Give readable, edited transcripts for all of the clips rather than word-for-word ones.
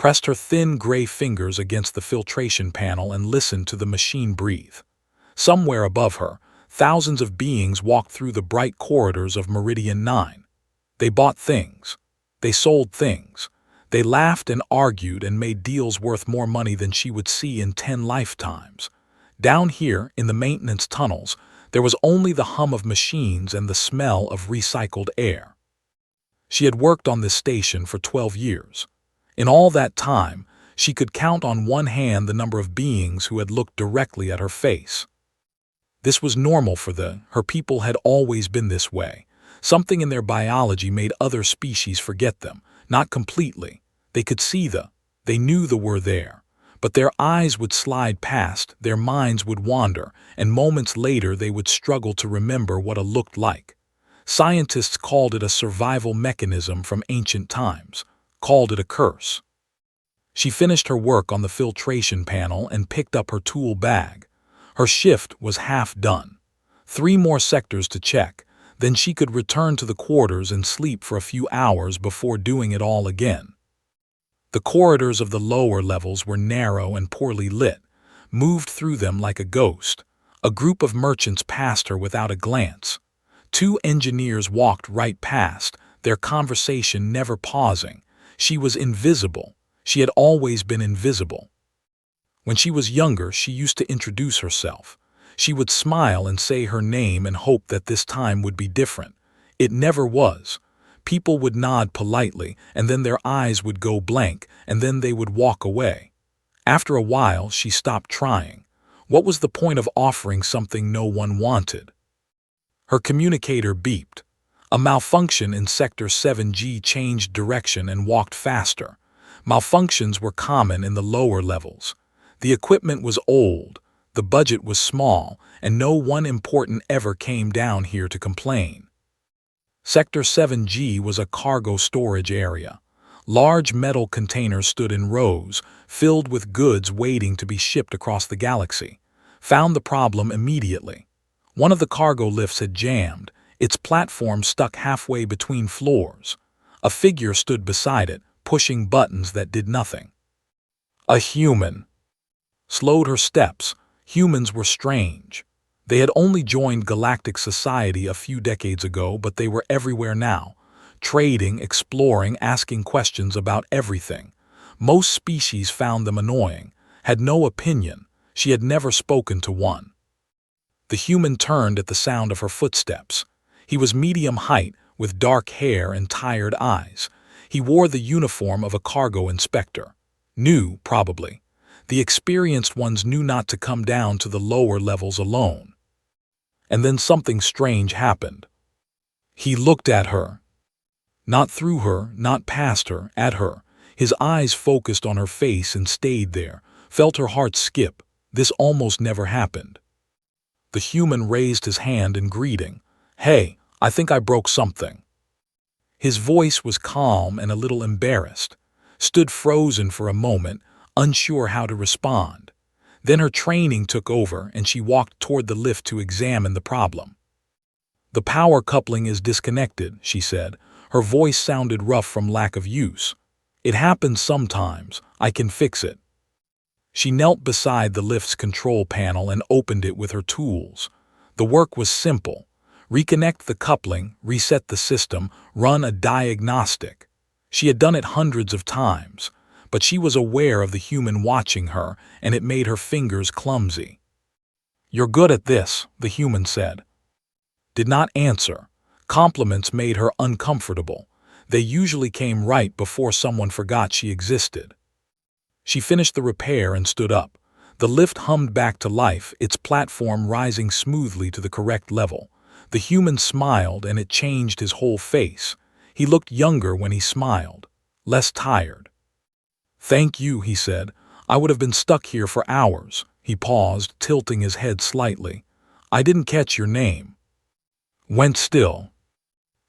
pressed her thin gray fingers against the filtration panel and listened to the machine breathe. Somewhere above her, thousands of beings walked through the bright corridors of Meridian 9. They bought things. They sold things. They laughed and argued and made deals worth more money than she would see in 10 lifetimes. Down here, in the maintenance tunnels, there was only the hum of machines and the smell of recycled air. She had worked on this station for 12 years. In all that time, she could count on one hand the number of beings who had looked directly at her face. This was normal for her people had always been this way. Something in their biology made other species forget them, not completely. They could see they knew they were there. But their eyes would slide past, their minds would wander, and moments later they would struggle to remember what it looked like. Scientists called it a survival mechanism from ancient times, called it a curse. She finished her work on the filtration panel and picked up her tool bag. Her shift was half done. 3 more sectors to check, then she could return to the quarters and sleep for a few hours before doing it all again. The corridors of the lower levels were narrow and poorly lit, moved through them like a ghost. A group of merchants passed her without a glance. 2 engineers walked right past, their conversation never pausing. She was invisible. She had always been invisible. When she was younger, she used to introduce herself. She would smile and say her name and hope that this time would be different. It never was. People would nod politely, and then their eyes would go blank, and then they would walk away. After a while, she stopped trying. What was the point of offering something no one wanted? Her communicator beeped. A malfunction in Sector 7G changed direction and walked faster. Malfunctions were common in the lower levels. The equipment was old, the budget was small, and no one important ever came down here to complain. Sector 7G was a cargo storage area. Large metal containers stood in rows, filled with goods waiting to be shipped across the galaxy. Found the problem immediately. One of the cargo lifts had jammed, its platform stuck halfway between floors. A figure stood beside it, pushing buttons that did nothing. A human. Slowed her steps. Humans were strange. They had only joined galactic society a few decades ago, but they were everywhere now. Trading, exploring, asking questions about everything. Most species found them annoying, had no opinion. She had never spoken to one. The human turned at the sound of her footsteps. He was medium height, with dark hair and tired eyes. He wore the uniform of a cargo inspector. New, probably. The experienced ones knew not to come down to the lower levels alone. And then something strange happened. He looked at her. Not through her, not past her, at her. His eyes focused on her face and stayed there, felt her heart skip. This almost never happened. The human raised his hand in greeting. "Hey, I think I broke something." His voice was calm and a little embarrassed. Stood frozen for a moment, unsure how to respond. Then her training took over and she walked toward the lift to examine the problem. "The power coupling is disconnected," she said. Her voice sounded rough from lack of use. "It happens sometimes. I can fix it." She knelt beside the lift's control panel and opened it with her tools. The work was simple. Reconnect the coupling, reset the system, run a diagnostic. She had done it hundreds of times, but she was aware of the human watching her, and it made her fingers clumsy. "You're good at this," the human said. Did not answer. Compliments made her uncomfortable. They usually came right before someone forgot she existed. She finished the repair and stood up. The lift hummed back to life, its platform rising smoothly to the correct level. The human smiled and it changed his whole face. He looked younger when he smiled, less tired. "Thank you," he said. "I would have been stuck here for hours." He paused, tilting his head slightly. "I didn't catch your name." Went still.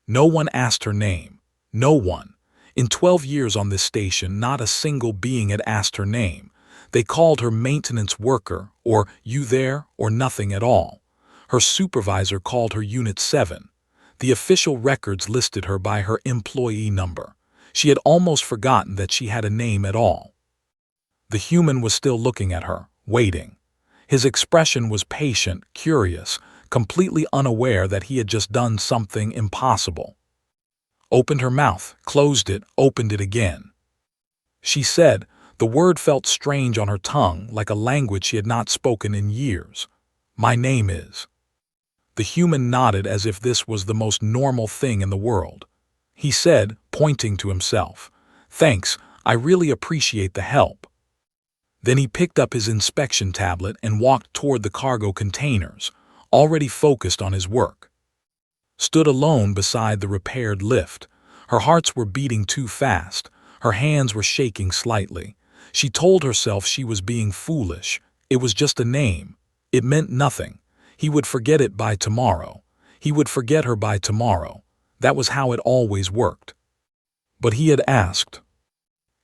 No one asked her name. No one. In 12 years on this station, not a single being had asked her name. They called her maintenance worker, or you there, or nothing at all. Her supervisor called her Unit 7. The official records listed her by her employee number. She had almost forgotten that she had a name at all. The human was still looking at her, waiting. His expression was patient, curious, completely unaware that he had just done something impossible. Opened her mouth, closed it, opened it again. She said, the word felt strange on her tongue, like a language she had not spoken in years. My name is. The human nodded as if this was the most normal thing in the world. He said, pointing to himself, "Thanks, I really appreciate the help." Then he picked up his inspection tablet and walked toward the cargo containers, already focused on his work. Stood alone beside the repaired lift. Her hearts were beating too fast. Her hands were shaking slightly. She told herself she was being foolish. It was just a name. It meant nothing. He would forget it by tomorrow. He would forget her by tomorrow. That was how it always worked. But he had asked.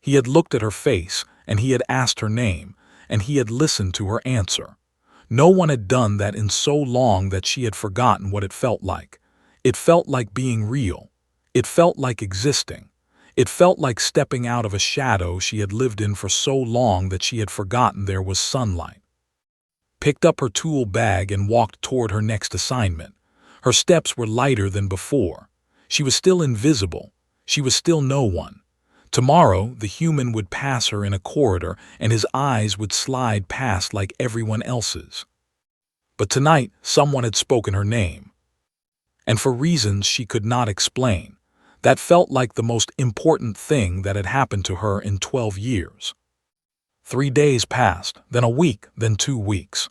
He had looked at her face, and he had asked her name, and he had listened to her answer. No one had done that in so long that she had forgotten what it felt like. It felt like being real. It felt like existing. It felt like stepping out of a shadow she had lived in for so long that she had forgotten there was sunlight. Picked up her tool bag and walked toward her next assignment. Her steps were lighter than before. She was still invisible. She was still no one. Tomorrow, the human would pass her in a corridor and his eyes would slide past like everyone else's. But tonight, someone had spoken her name. And for reasons she could not explain, that felt like the most important thing that had happened to her in 12 years. 3 days passed, then a week, then 2 weeks.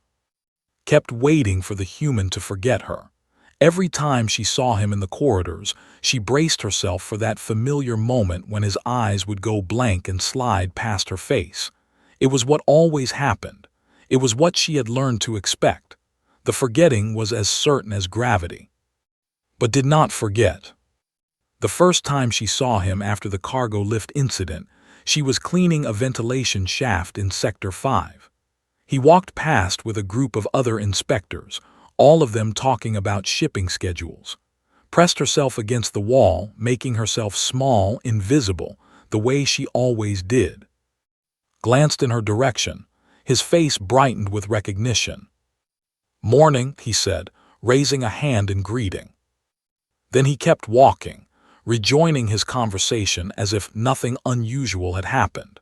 Kept waiting for the human to forget her. Every time she saw him in the corridors, she braced herself for that familiar moment when his eyes would go blank and slide past her face. It was what always happened. It was what she had learned to expect. The forgetting was as certain as gravity. But did not forget. The first time she saw him after the cargo lift incident, she was cleaning a ventilation shaft in Sector 5. He walked past with a group of other inspectors, all of them talking about shipping schedules. Pressed herself against the wall, making herself small, invisible, the way she always did. Glanced in her direction. His face brightened with recognition. "Morning," he said, raising a hand in greeting. Then he kept walking, rejoining his conversation as if nothing unusual had happened.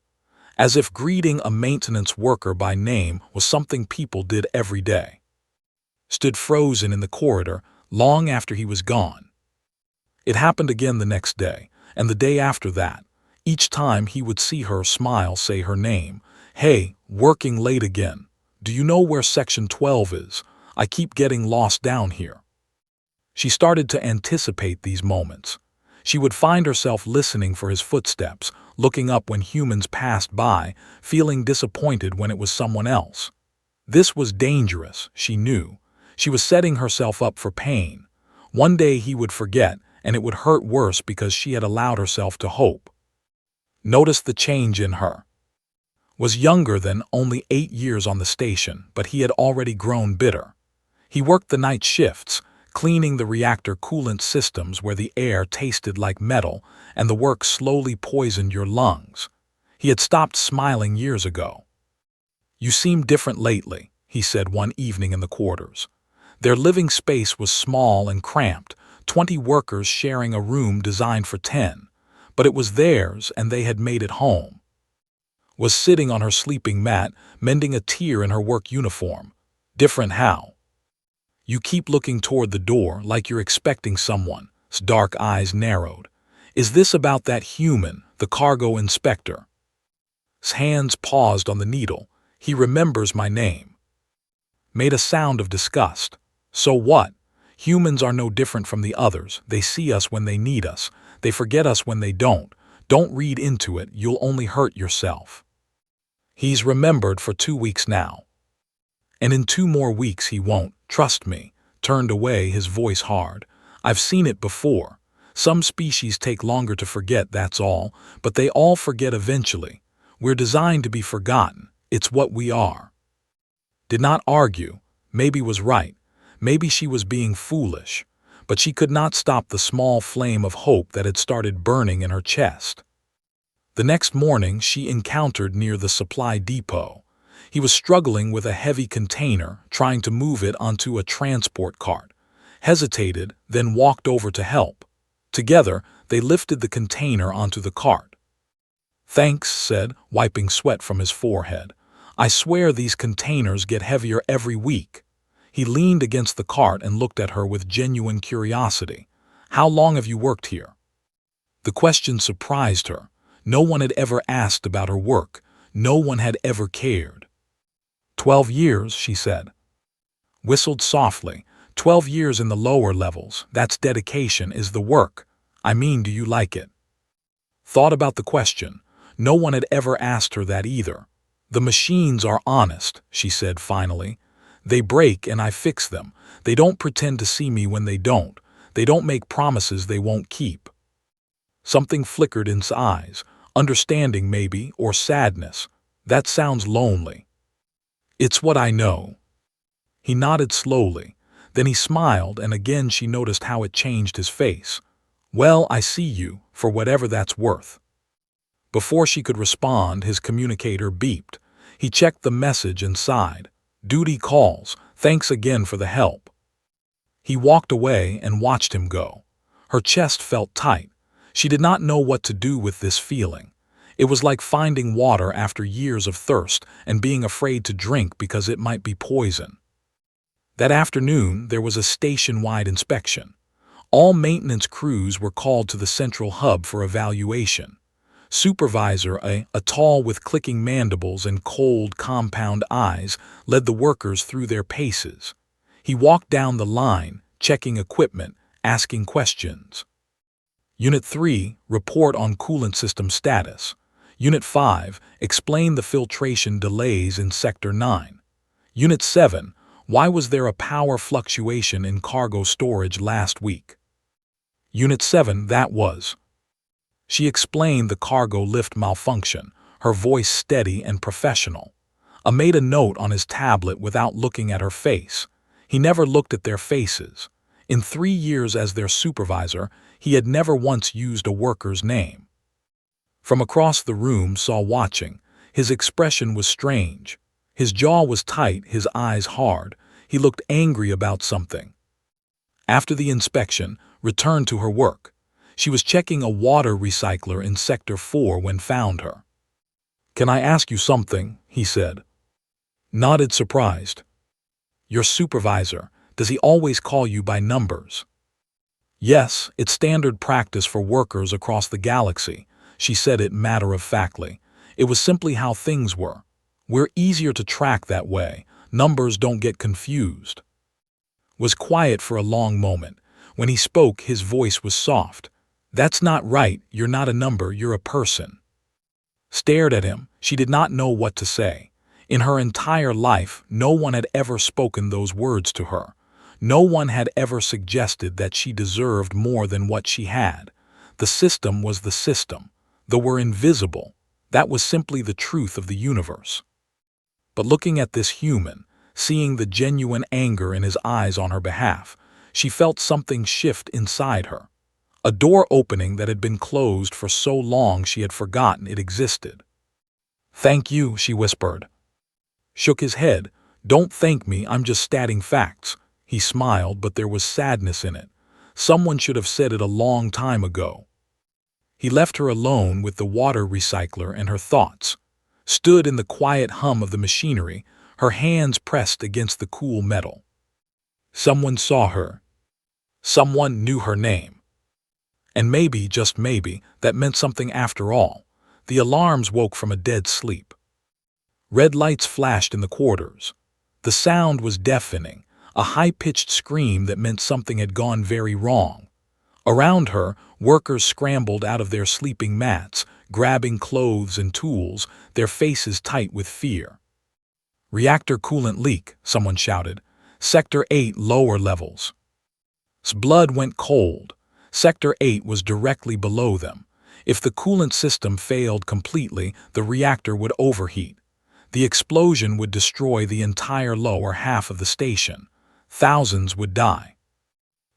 As if greeting a maintenance worker by name was something people did every day. Stood frozen in the corridor long after he was gone. It happened again the next day, and the day after that. Each time he would see her smile, say her name. "Hey, working late again. Do you know where Section 12 is? I keep getting lost down here." She started to anticipate these moments. She would find herself listening for his footsteps, looking up when humans passed by, feeling disappointed when it was someone else. This was dangerous, she knew. She was setting herself up for pain. One day he would forget, and it would hurt worse because she had allowed herself to hope. Noticed the change in her. Was younger than, only 8 years on the station, but he had already grown bitter. He worked the night shifts, cleaning the reactor coolant systems where the air tasted like metal and the work slowly poisoned your lungs. He had stopped smiling years ago. "You seem different lately," he said one evening in the quarters. Their living space was small and cramped, 20 workers sharing a room designed for 10, but it was theirs and they had made it home. Was sitting on her sleeping mat, mending a tear in her work uniform. "Different how?" "You keep looking toward the door like you're expecting someone." His dark eyes narrowed. "Is this about that human, the cargo inspector?" His hands paused on the needle. "He remembers my name." Made a sound of disgust. "So what? Humans are no different from the others. They see us when they need us. They forget us when they don't. Don't read into it, you'll only hurt yourself." "He's remembered for 2 weeks now. And in 2 more weeks he won't, trust me." Turned away, his voice hard. "I've seen it before. Some species take longer to forget, that's all, but they all forget eventually. We're designed to be forgotten. It's what we are." Did not argue. Maybe was right. Maybe she was being foolish. But she could not stop the small flame of hope that had started burning in her chest. The next morning, she encountered near the supply depot. He was struggling with a heavy container, trying to move it onto a transport cart, hesitated, then walked over to help. Together, they lifted the container onto the cart. "Thanks," said, wiping sweat from his forehead. "I swear these containers get heavier every week." He leaned against the cart and looked at her with genuine curiosity. "How long have you worked here?" The question surprised her. No one had ever asked about her work. No one had ever cared. 12 years, she said. Whistled softly. 12 years in the lower levels. That's dedication, is the work. I mean, do you like it? Thought about the question. No one had ever asked her that either. The machines are honest, she said finally. They break and I fix them. They don't pretend to see me when they don't. They don't make promises they won't keep. Something flickered in his eyes. Understanding maybe, or sadness. That sounds lonely. It's what I know. He nodded slowly. Then he smiled, and again she noticed how it changed his face. Well, I see you, for whatever that's worth. Before she could respond, his communicator beeped. He checked the message and sighed. Duty calls. Thanks again for the help. He walked away and watched him go. Her chest felt tight. She did not know what to do with this feeling. It was like finding water after years of thirst and being afraid to drink because it might be poison. That afternoon, there was a station-wide inspection. All maintenance crews were called to the central hub for evaluation. Supervisor, a tall with clicking mandibles and cold, compound eyes, led the workers through their paces. He walked down the line, checking equipment, asking questions. Unit 3, report on coolant system status. Unit 5, explain the filtration delays in Sector 9. Unit 7, why was there a power fluctuation in cargo storage last week? Unit 7, that was. She explained the cargo lift malfunction, her voice steady and professional. Made a note on his tablet without looking at her face. He never looked at their faces. In 3 years as their supervisor, he had never once used a worker's name. From across the room, Saw watching. His expression was strange. His jaw was tight, his eyes hard. He looked angry about something. After the inspection, returned to her work. She was checking a water recycler in Sector 4 when found her. Can I ask you something? He said. Nodded surprised. Your supervisor, does he always call you by numbers? Yes, it's standard practice for workers across the galaxy. She said it matter-of-factly. It was simply how things were. We're easier to track that way. Numbers don't get confused. Was quiet for a long moment. When he spoke, his voice was soft. That's not right. You're not a number, you're a person. Stared at him. She did not know what to say. In her entire life, no one had ever spoken those words to her. No one had ever suggested that she deserved more than what she had. The system was the system. Though we're invisible, that was simply the truth of the universe. But looking at this human, seeing the genuine anger in his eyes on her behalf, she felt something shift inside her. A door opening that had been closed for so long she had forgotten it existed. Thank you, she whispered. Shook his head. Don't thank me, I'm just stating facts. He smiled, but there was sadness in it. Someone should have said it a long time ago. He left her alone with the water recycler and her thoughts. Stood in the quiet hum of the machinery, her hands pressed against the cool metal. Someone saw her. Someone knew her name. And maybe, just maybe, that meant something after all. The alarms woke from a dead sleep. Red lights flashed in the quarters. The sound was deafening, a high-pitched scream that meant something had gone very wrong. Around her, workers scrambled out of their sleeping mats, grabbing clothes and tools, their faces tight with fear. Reactor coolant leak, someone shouted. Sector 8 lower levels. Blood went cold. Sector 8 was directly below them. If the coolant system failed completely, the reactor would overheat. The explosion would destroy the entire lower half of the station. Thousands would die.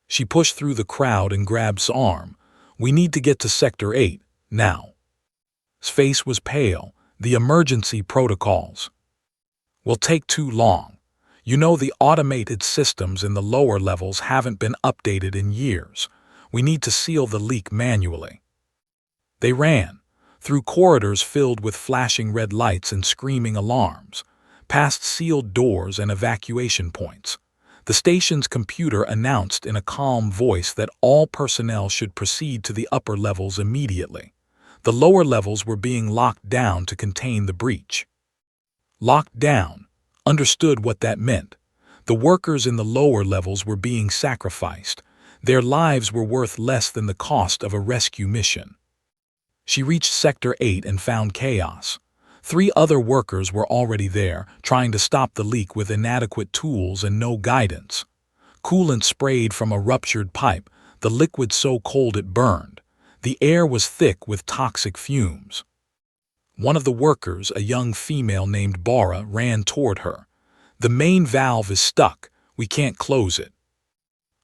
She pushed through the crowd and grabbed S's arm. We need to get to Sector 8, now. His face was pale. The emergency protocols will take too long. You know, the automated systems in the lower levels haven't been updated in years. We need to seal the leak manually. They ran, through corridors filled with flashing red lights and screaming alarms, past sealed doors and evacuation points. The station's computer announced in a calm voice that all personnel should proceed to the upper levels immediately. The lower levels were being locked down to contain the breach. Locked down. Understood what that meant. The workers in the lower levels were being sacrificed. Their lives were worth less than the cost of a rescue mission. She reached Sector 8 and found chaos. 3 other workers were already there, trying to stop the leak with inadequate tools and no guidance. Coolant sprayed from a ruptured pipe, the liquid so cold it burned. The air was thick with toxic fumes. One of the workers, a young female named Bora, ran toward her. "The main valve is stuck. We can't close it."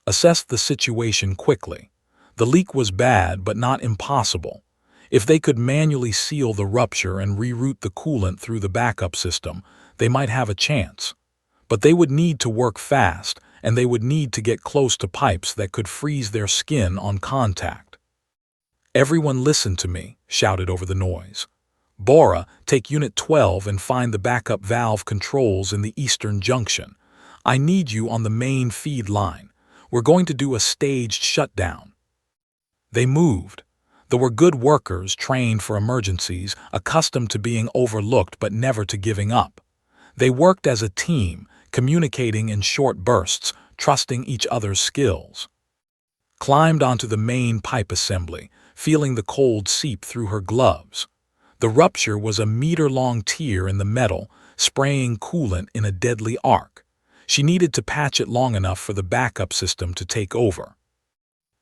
Assessed the situation quickly. The leak was bad, but not impossible. If they could manually seal the rupture and reroute the coolant through the backup system, they might have a chance. But they would need to work fast, and they would need to get close to pipes that could freeze their skin on contact. "Everyone listen to me," shouted over the noise. "Bora, take Unit 12 and find the backup valve controls in the eastern junction. I need you on the main feed line. We're going to do a staged shutdown." They moved. They were good workers, trained for emergencies, accustomed to being overlooked but never to giving up. They worked as a team, communicating in short bursts, trusting each other's skills. Climbed onto the main pipe assembly, feeling the cold seep through her gloves. The rupture was a meter-long tear in the metal, spraying coolant in a deadly arc. She needed to patch it long enough for the backup system to take over.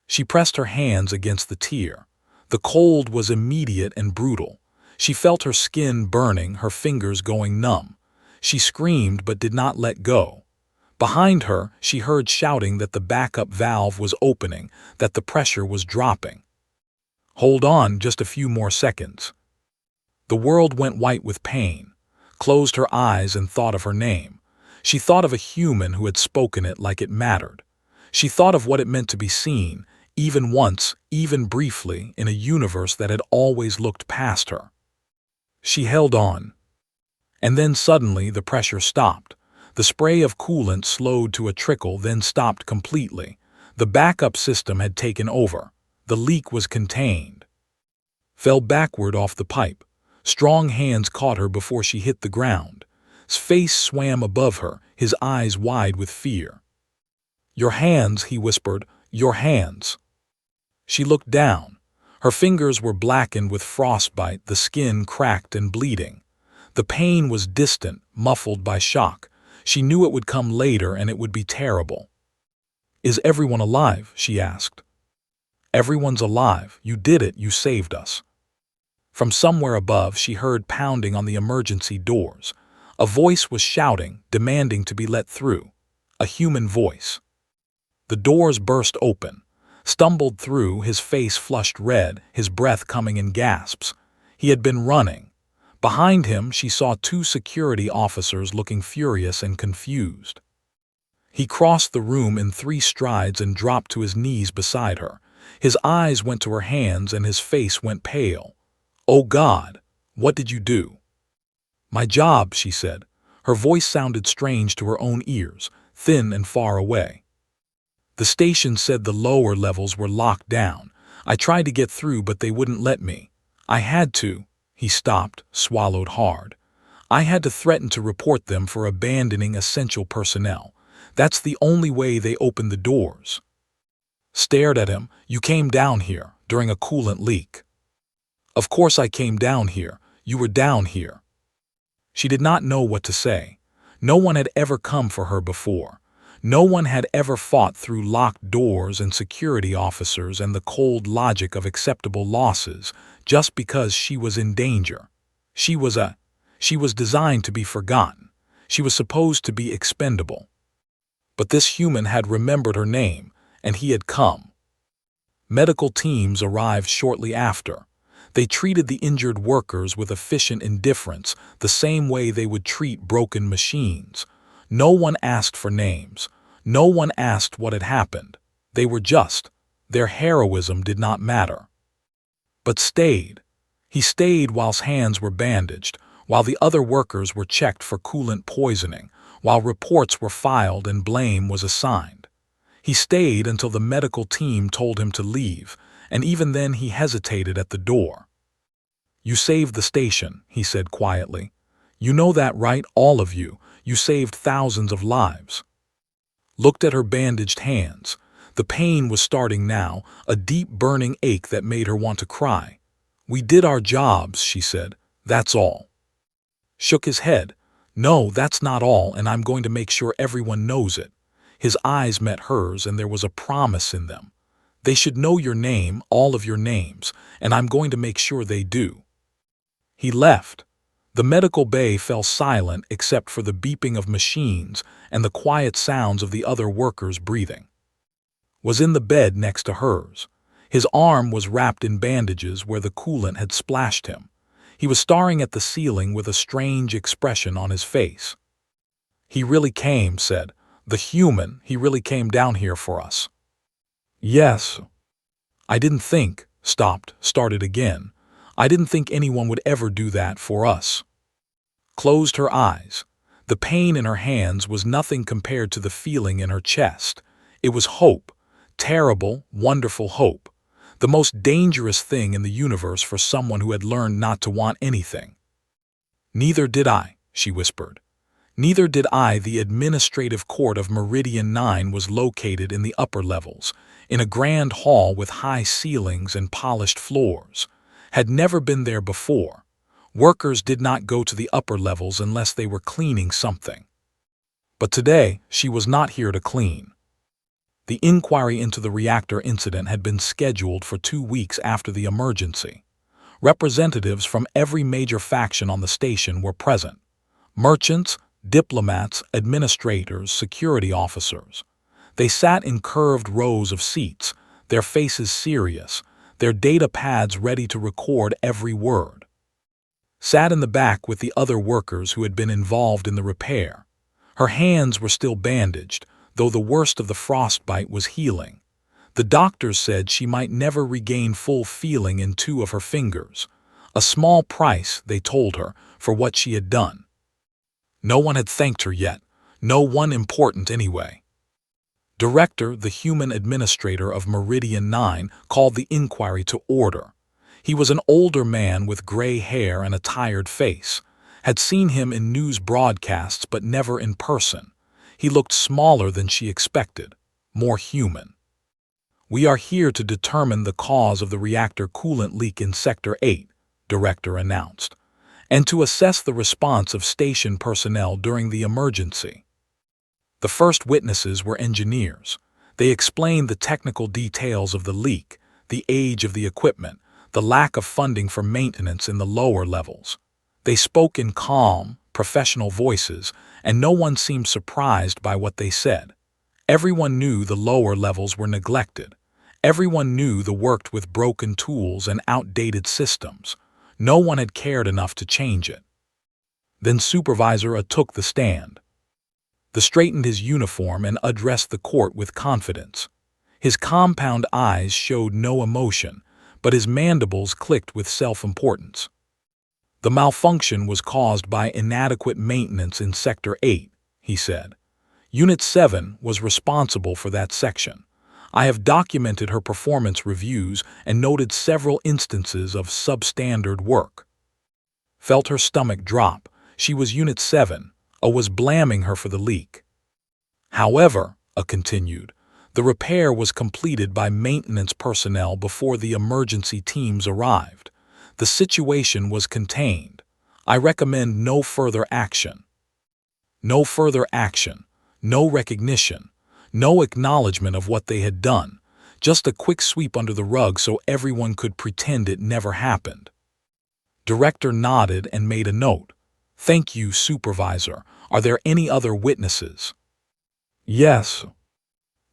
She pressed her hands against the tear. The cold was immediate and brutal. She felt her skin burning, her fingers going numb. She screamed but did not let go. Behind her, she heard shouting that the backup valve was opening, that the pressure was dropping. "Hold on just a few more seconds." The world went white with pain, closed her eyes and thought of her name. She thought of a human who had spoken it like it mattered. She thought of what it meant to be seen, even once, even briefly, in a universe that had always looked past her. She held on. And then suddenly the pressure stopped. The spray of coolant slowed to a trickle, then stopped completely. The backup system had taken over. The leak was contained. Fell backward off the pipe. Strong hands caught her before she hit the ground. His face swam above her, his eyes wide with fear. "Your hands," he whispered, "your hands." She looked down. Her fingers were blackened with frostbite, the skin cracked and bleeding. The pain was distant, muffled by shock. She knew it would come later and it would be terrible. "Is everyone alive?" she asked. "Everyone's alive. You did it. You saved us." From somewhere above, she heard pounding on the emergency doors. A voice was shouting, demanding to be let through. A human voice. The doors burst open. Stumbled through, his face flushed red, his breath coming in gasps. He had been running. Behind him, she saw 2 security officers looking furious and confused. He crossed the room in 3 strides and dropped to his knees beside her. His eyes went to her hands and his face went pale. "Oh God, what did you do?" "My job," she said. Her voice sounded strange to her own ears, thin and far away. "The station said the lower levels were locked down. I tried to get through, but they wouldn't let me. I had to." He stopped, swallowed hard. "I had to threaten to report them for abandoning essential personnel. That's the only way they opened the doors." Stared at him. "You came down here during a coolant leak." "Of course I came down here. You were down here." She did not know what to say. No one had ever come for her before. No one had ever fought through locked doors and security officers and the cold logic of acceptable losses just because she was in danger. She was designed to be forgotten. She was supposed to be expendable. But this human had remembered her name, and he had come. Medical teams arrived shortly after. They treated the injured workers with efficient indifference, the same way they would treat broken machines. No one asked for names. No one asked what had happened. They were just. Their heroism did not matter. But stayed. He stayed whilst hands were bandaged, while the other workers were checked for coolant poisoning, while reports were filed and blame was assigned. He stayed until the medical team told him to leave, and even then he hesitated at the door. "You saved the station," he said quietly. "You know that, right, all of you? You saved thousands of lives." Looked at her bandaged hands. The pain was starting now, a deep burning ache that made her want to cry. "We did our jobs," she said. "That's all." Shook his head. "No, that's not all, and I'm going to make sure everyone knows it." His eyes met hers, and there was a promise in them. "They should know your name, all of your names, and I'm going to make sure they do." He left. The medical bay fell silent except for the beeping of machines and the quiet sounds of the other workers breathing. Was in the bed next to hers. His arm was wrapped in bandages where the coolant had splashed him. He was staring at the ceiling with a strange expression on his face. "He really came," said. "The human, he really came down here for us." "Yes." "I didn't think," started again. "I didn't think anyone would ever do that for us." Closed her eyes. The pain in her hands was nothing compared to the feeling in her chest. It was hope. Terrible, wonderful hope. The most dangerous thing in the universe for someone who had learned not to want anything. "Neither did I," she whispered. "Neither did I." The administrative court of Meridian 9 was located in the upper levels, in a grand hall with high ceilings and polished floors. Had never been there before. Workers did not go to the upper levels unless they were cleaning something. But today, she was not here to clean. The inquiry into the reactor incident had been scheduled for 2 weeks after the emergency. Representatives from every major faction on the station were present. Merchants, diplomats, administrators, security officers. They sat in curved rows of seats, their faces serious, their data pads ready to record every word. Sat in the back with the other workers who had been involved in the repair. Her hands were still bandaged, though the worst of the frostbite was healing. The doctors said she might never regain full feeling in 2 of her fingers. A small price, they told her, for what she had done. No one had thanked her yet. No one important anyway. Director, the human administrator of Meridian 9, called the inquiry to order. He was an older man with gray hair and a tired face. Had seen him in news broadcasts but never in person. He looked smaller than she expected, more human. "We are here to determine the cause of the reactor coolant leak in Sector 8, Director announced, and to assess the response of station personnel during the emergency." The first witnesses were engineers. They explained the technical details of the leak, the age of the equipment, the lack of funding for maintenance in the lower levels. They spoke in calm, professional voices, and no one seemed surprised by what they said. Everyone knew the lower levels were neglected. Everyone knew they worked with broken tools and outdated systems. No one had cared enough to change it. Then Supervisor A took the stand. He straightened his uniform and addressed the court with confidence. His compound eyes showed no emotion, but his mandibles clicked with self-importance. "The malfunction was caused by inadequate maintenance in Sector 8, he said. Unit 7 was responsible for that section. I have documented her performance reviews and noted several instances of substandard work." Felt her stomach drop. She was Unit 7. A was blaming her for the leak. "However," A continued, "the repair was completed by maintenance personnel before the emergency teams arrived. The situation was contained. I recommend no further action." No further action, no recognition, no acknowledgement of what they had done, just a quick sweep under the rug so everyone could pretend it never happened. Director nodded and made a note. "Thank you, Supervisor. Are there any other witnesses?" "Yes."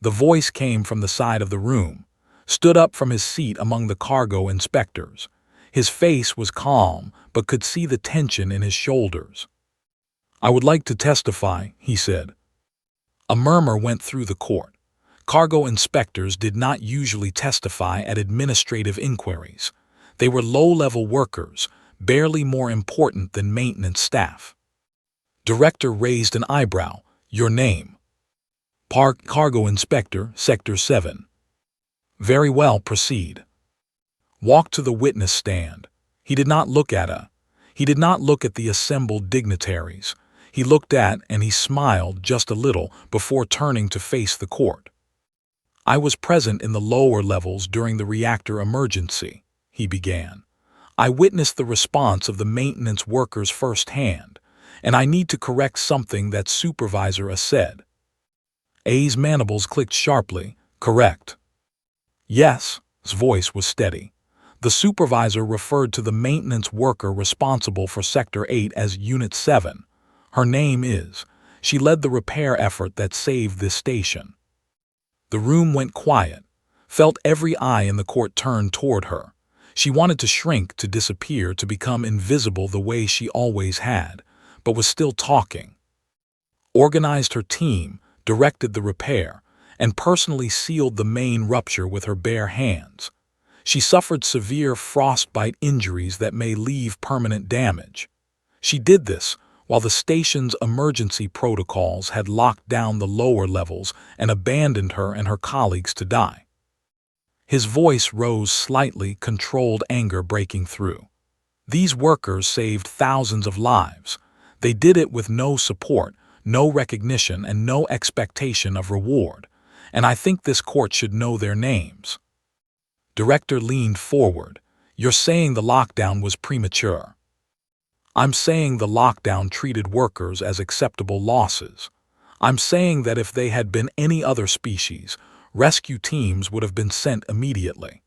The voice came from the side of the room, stood up from his seat among the cargo inspectors. His face was calm, but could see the tension in his shoulders. "I would like to testify," he said. A murmur went through the court. Cargo inspectors did not usually testify at administrative inquiries. They were low-level workers, barely more important than maintenance staff. Director raised an eyebrow. "Your name?" Cargo Inspector, Sector 7. "Very well, proceed." Walked to the witness stand. He did not look at her. He did not look at the assembled dignitaries. He looked at and he smiled just a little before turning to face the court. "I was present in the lower levels during the reactor emergency," he began. "I witnessed the response of the maintenance workers firsthand, and I need to correct something that Supervisor A said." A's mandibles clicked sharply. "Correct." "Yes," his voice was steady. "The supervisor referred to the maintenance worker responsible for Sector 8 as Unit 7. Her name is. She led the repair effort that saved this station." The room went quiet. Felt every eye in the court turned toward her. She wanted to shrink, to disappear, to become invisible the way she always had, but was still talking. Organized her team, directed the repair, and personally sealed the main rupture with her bare hands. She suffered severe frostbite injuries that may leave permanent damage. She did this while the station's emergency protocols had locked down the lower levels and abandoned her and her colleagues to die. His voice rose slightly, controlled anger breaking through. These workers saved thousands of lives. They did it with no support, no recognition, and no expectation of reward. And I think this court should know their names. Director leaned forward. "You're saying the lockdown was premature." "I'm saying the lockdown treated workers as acceptable losses. I'm saying that if they had been any other species, rescue teams would have been sent immediately.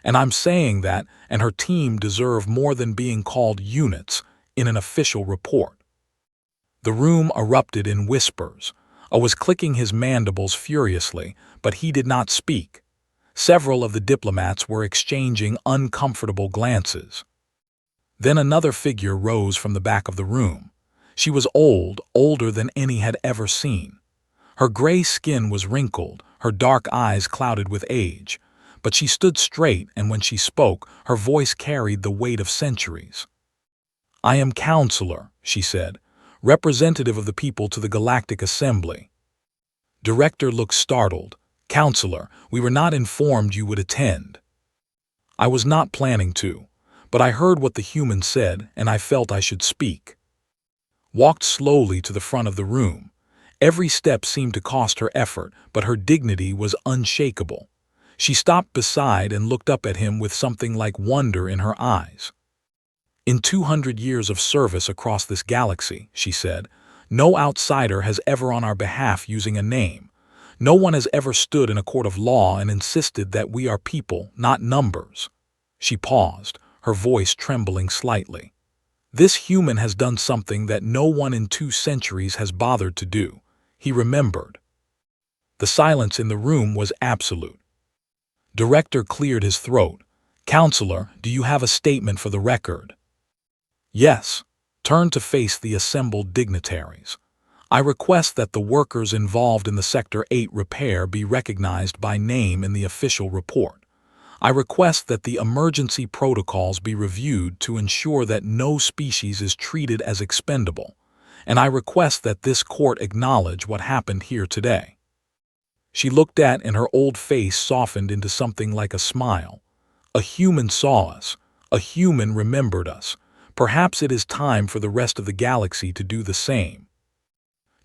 And I'm saying that and her team deserve more than being called units in an official report." The room erupted in whispers. A was clicking his mandibles furiously, but he did not speak. Several of the diplomats were exchanging uncomfortable glances. Then another figure rose from the back of the room. She was old, older than any had ever seen. Her gray skin was wrinkled, her dark eyes clouded with age. But she stood straight, and when she spoke, her voice carried the weight of centuries. "I am Counselor," she said, "representative of the people to the Galactic Assembly." Director looked startled. "Counselor, we were not informed you would attend." "I was not planning to, but I heard what the human said, and I felt I should speak." Walked slowly to the front of the room. Every step seemed to cost her effort, but her dignity was unshakable. She stopped beside and looked up at him with something like wonder in her eyes. "In 200 years of service across this galaxy," she said, "no outsider has ever on our behalf using a name. No one has ever stood in a court of law and insisted that we are people, not numbers." She paused, her voice trembling slightly. "This human has done something that no one in 2 centuries has bothered to do." He remembered. The silence in the room was absolute. Director cleared his throat. "Counselor, do you have a statement for the record?" "Yes." Turned to face the assembled dignitaries. "I request that the workers involved in the Sector 8 repair be recognized by name in the official report. I request that the emergency protocols be reviewed to ensure that no species is treated as expendable. And I request that this court acknowledge what happened here today." She looked at, and her old face softened into something like a smile. "A human saw us. A human remembered us. Perhaps it is time for the rest of the galaxy to do the same."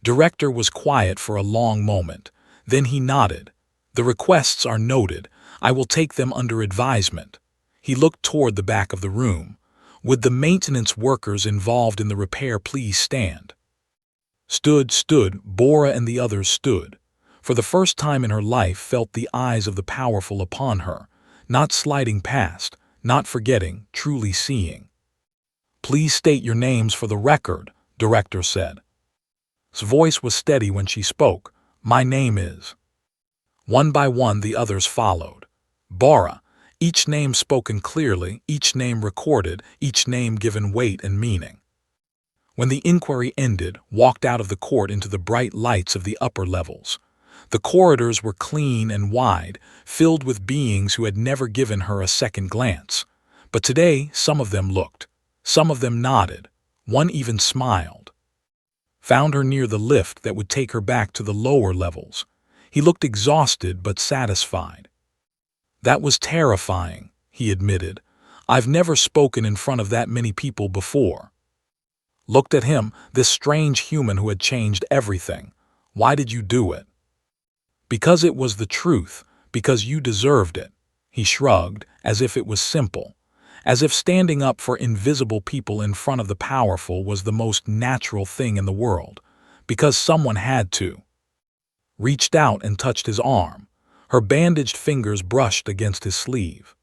Director was quiet for a long moment. Then he nodded. "The requests are noted. I will take them under advisement." He looked toward the back of the room. "Would the maintenance workers involved in the repair please stand?" Stood. Bora and the others stood. For the first time in her life felt the eyes of the powerful upon her, not sliding past, not forgetting, truly seeing. "Please state your names for the record," Director said. His voice was steady when she spoke. "My name is." One by one the others followed. "Bora, Each name spoken clearly, each name recorded, each name given weight and meaning. When the inquiry ended, walked out of the court into the bright lights of the upper levels. The corridors were clean and wide, filled with beings who had never given her a second glance. But today, some of them looked. Some of them nodded. One even smiled. Found her near the lift that would take her back to the lower levels. He looked exhausted but satisfied. "That was terrifying," he admitted. "I've never spoken in front of that many people before." Looked at him, this strange human who had changed everything. "Why did you do it?" "Because it was the truth, because you deserved it." He shrugged, as if it was simple, as if standing up for invisible people in front of the powerful was the most natural thing in the world, because someone had to. Reached out and touched his arm. Her bandaged fingers brushed against his sleeve.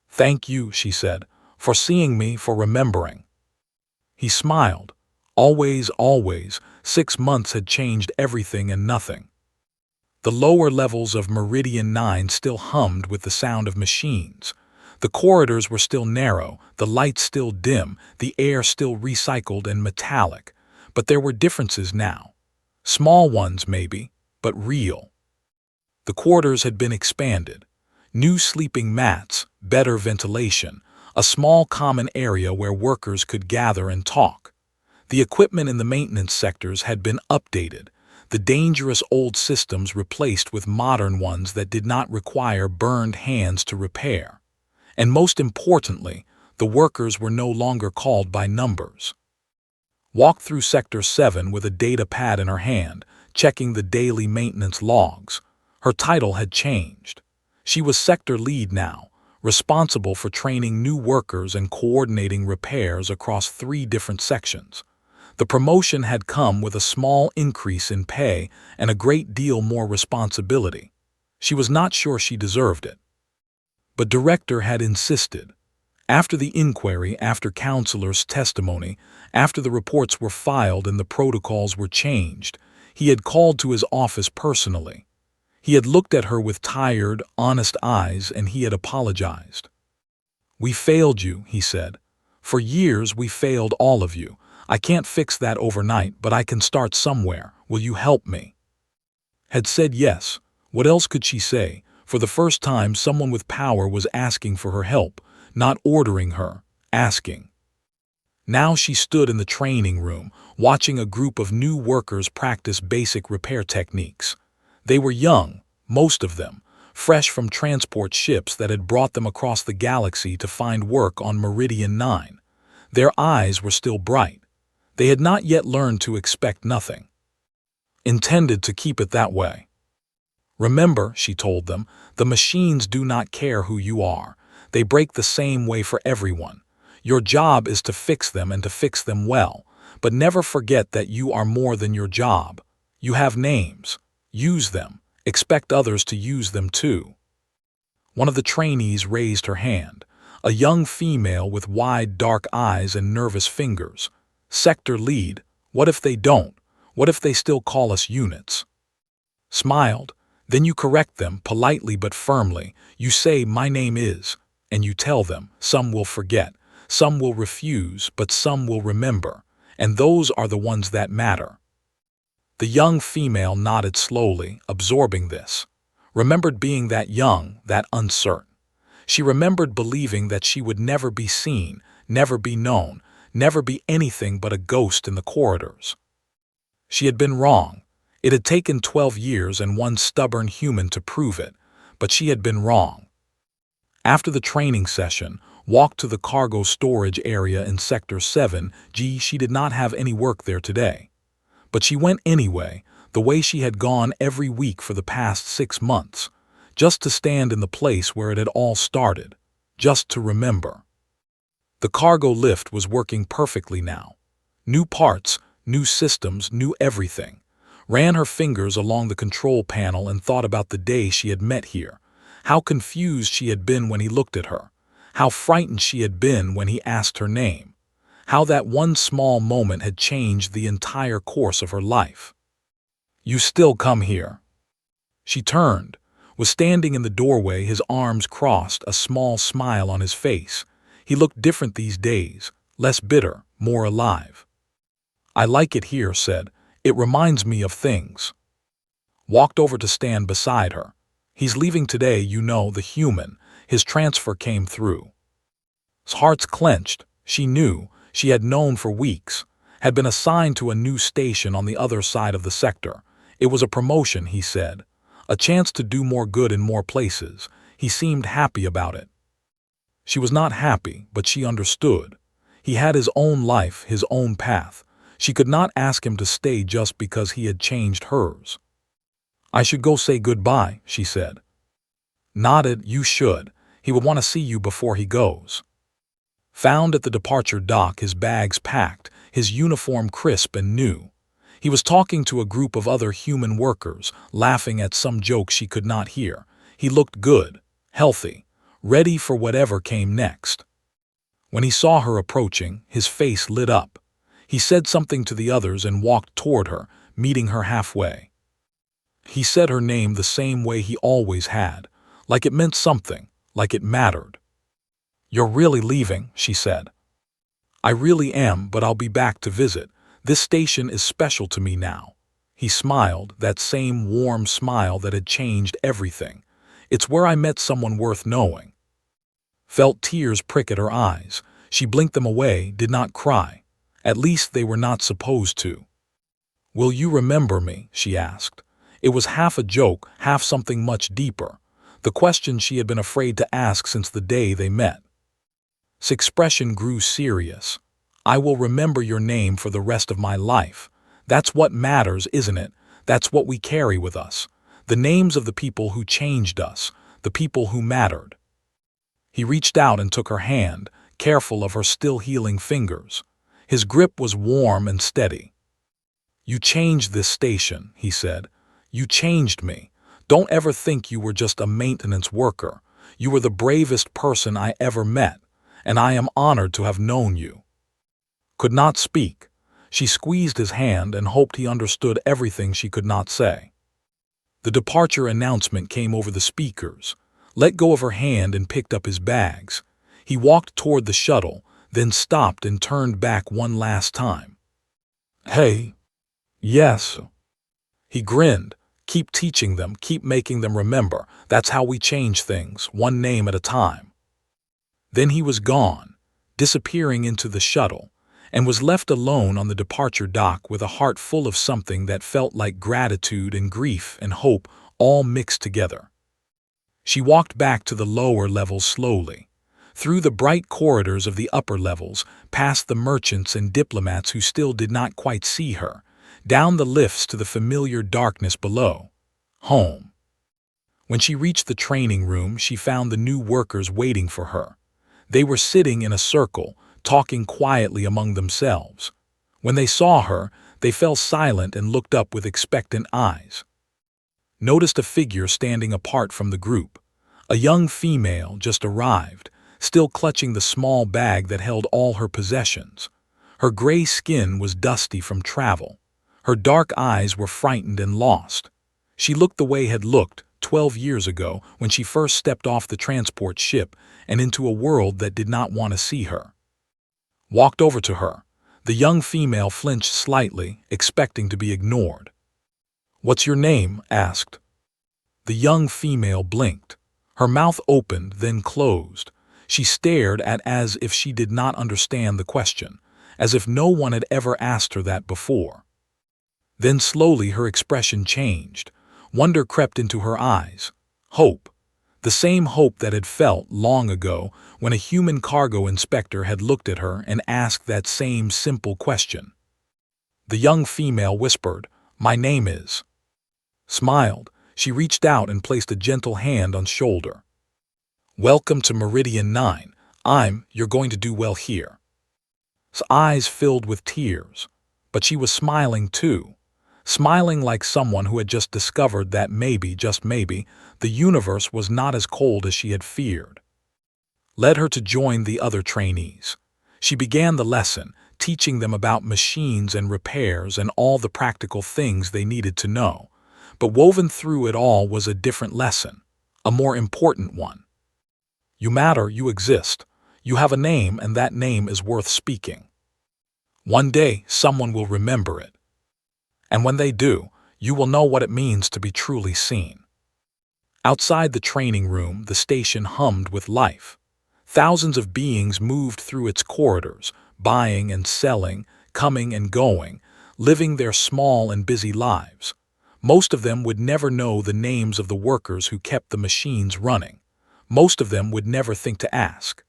"Thank you," she said, "for seeing me, for remembering." He smiled. Always, 6 months had changed everything and nothing. The lower levels of Meridian 9 still hummed with the sound of machines. The corridors were still narrow, the lights still dim, the air still recycled and metallic. But there were differences now. Small ones, maybe, but real. The quarters had been expanded. New sleeping mats, better ventilation, a small common area where workers could gather and talk. The equipment in the maintenance sectors had been updated, the dangerous old systems replaced with modern ones that did not require burned hands to repair. And most importantly, the workers were no longer called by numbers. Walked through Sector 7 with a data pad in her hand, checking the daily maintenance logs. Her title had changed. She was sector lead now, responsible for training new workers and coordinating repairs across 3 different sections. The promotion had come with a small increase in pay and a great deal more responsibility. She was not sure she deserved it. But Director had insisted. After the inquiry, after counselors' testimony, after the reports were filed and the protocols were changed, he had called to his office personally. He had looked at her with tired, honest eyes and he had apologized. "We failed you," he said. "For years we failed all of you. I can't fix that overnight, but I can start somewhere. Will you help me?" Had said yes. What else could she say? For the first time, someone with power was asking for her help, not ordering her, asking. Now she stood in the training room, watching a group of new workers practice basic repair techniques. They were young, most of them, fresh from transport ships that had brought them across the galaxy to find work on Meridian 9. Their eyes were still bright. They had not yet learned to expect nothing. Intended to keep it that way. "Remember," she told them, "the machines do not care who you are. They break the same way for everyone. Your job is to fix them and to fix them well, but never forget that you are more than your job. You have names. Use them. Expect others to use them too." One of the trainees raised her hand, a young female with wide dark eyes and nervous fingers. "Sector lead, what if they don't? What if they still call us units?" Smiled. Then you correct them, politely but firmly. You say, "My name is," and you tell them. Some will forget, some will refuse, but some will remember, and those are the ones that matter. The young female nodded slowly, absorbing this. Remembered being that young, that uncertain. She remembered believing that she would never be seen, never be known, never be anything but a ghost in the corridors. She had been wrong. It had taken 12 years and one stubborn human to prove it, but she had been wrong. After the training session, walked to the cargo storage area in Sector 7. She did not have any work there today. But she went anyway, the way she had gone every week for the past 6 months, just to stand in the place where it had all started, just to remember. The cargo lift was working perfectly now. New parts, new systems, new everything. Ran her fingers along the control panel and thought about the day she had met here. How confused she had been when he looked at her. How frightened she had been when he asked her name. How that one small moment had changed the entire course of her life. "You still come here." She turned. was standing in the doorway, his arms crossed, a small smile on his face. He looked different these days, less bitter, more alive. "I like it here," said. "It reminds me of things." Walked over to stand beside her. "He's leaving today, you know, the human. His transfer came through." His heart's clenched. She knew, she had known for weeks, had been assigned to a new station on the other side of the sector. It was a promotion, he said. A chance to do more good in more places. He seemed happy about it. She was not happy, but she understood. He had his own life, his own path. She could not ask him to stay just because he had changed hers. "I should go say goodbye," she said. Nodded. "You should. He will want to see you before he goes." Found at the departure dock, his bags packed, his uniform crisp and new. He was talking to a group of other human workers, laughing at some joke she could not hear. He looked good, healthy, ready for whatever came next. When he saw her approaching, his face lit up. He said something to the others and walked toward her, meeting her halfway. He said her name the same way he always had, like it meant something, like it mattered. "You're really leaving," she said. "I really am, but I'll be back to visit. This station is special to me now." He smiled, that same warm smile that had changed everything. "It's where I met someone worth knowing." Felt tears prick at her eyes. She blinked them away, did not cry. At least they were not supposed to. "Will you remember me?" she asked. It was half a joke, half something much deeper. The question she had been afraid to ask since the day they met. His expression grew serious. "I will remember your name for the rest of my life. That's what matters, isn't it? That's what we carry with us. The names of the people who changed us, the people who mattered." He reached out and took her hand, careful of her still healing fingers. His grip was warm and steady. "You changed this station," he said. "You changed me. Don't ever think you were just a maintenance worker. You were the bravest person I ever met, and I am honored to have known you." Could not speak. She squeezed his hand and hoped he understood everything she could not say. The departure announcement came over the speakers. Let go of her hand and picked up his bags. He walked toward the shuttle, then stopped and turned back one last time. "Hey." "Yes." He grinned. "Keep teaching them, keep making them remember. That's how we change things, one name at a time." Then he was gone, disappearing into the shuttle, and was left alone on the departure dock with a heart full of something that felt like gratitude and grief and hope all mixed together. She walked back to the lower levels slowly, through the bright corridors of the upper levels, past the merchants and diplomats who still did not quite see her, down the lifts to the familiar darkness below. Home. When she reached the training room, she found the new workers waiting for her. They were sitting in a circle, talking quietly among themselves. When they saw her, they fell silent and looked up with expectant eyes. Noticed a figure standing apart from the group. A young female just arrived, still clutching the small bag that held all her possessions. Her gray skin was dusty from travel. Her dark eyes were frightened and lost. She looked the way had looked 12 years ago when she first stepped off the transport ship and into a world that did not want to see her. Walked over to her. The young female flinched slightly, expecting to be ignored. "What's your name?" asked. The young female blinked. Her mouth opened, then closed. She stared at as if she did not understand the question, as if no one had ever asked her that before. Then slowly her expression changed. Wonder crept into her eyes. Hope. The same hope that had felt long ago when a human cargo inspector had looked at her and asked that same simple question. The young female whispered, "My name is." Smiled. She reached out and placed a gentle hand on shoulder. "Welcome to Meridian 9. You're going to do well here." His eyes filled with tears, but she was smiling too. Smiling like someone who had just discovered that maybe, just maybe, the universe was not as cold as she had feared. Led her to join the other trainees. She began the lesson, teaching them about machines and repairs and all the practical things they needed to know. But woven through it all was a different lesson. a more important one. You matter, you exist. You have a name, and that name is worth speaking. One day, someone will remember it. And when they do, you will know what it means to be truly seen. Outside the training room, the station hummed with life. Thousands of beings moved through its corridors, buying and selling, coming and going, living their small and busy lives. Most of them would never know the names of the workers who kept the machines running. Most of them would never think to ask.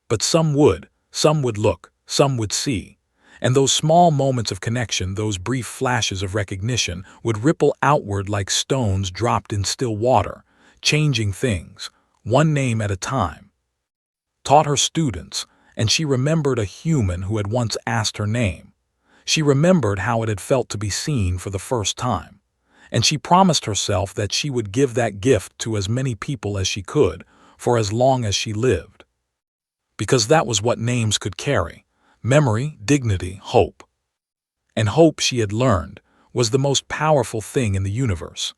But some would look, some would see. And those small moments of connection, those brief flashes of recognition, would ripple outward like stones dropped in still water, changing things, one name at a time. Taught her students, and she remembered a human who had once asked her name. She remembered how it had felt to be seen for the first time. And she promised herself that she would give that gift to as many people as she could, for as long as she lived. Because that was what names could carry: memory, dignity, hope. And hope, she had learned, was the most powerful thing in the universe.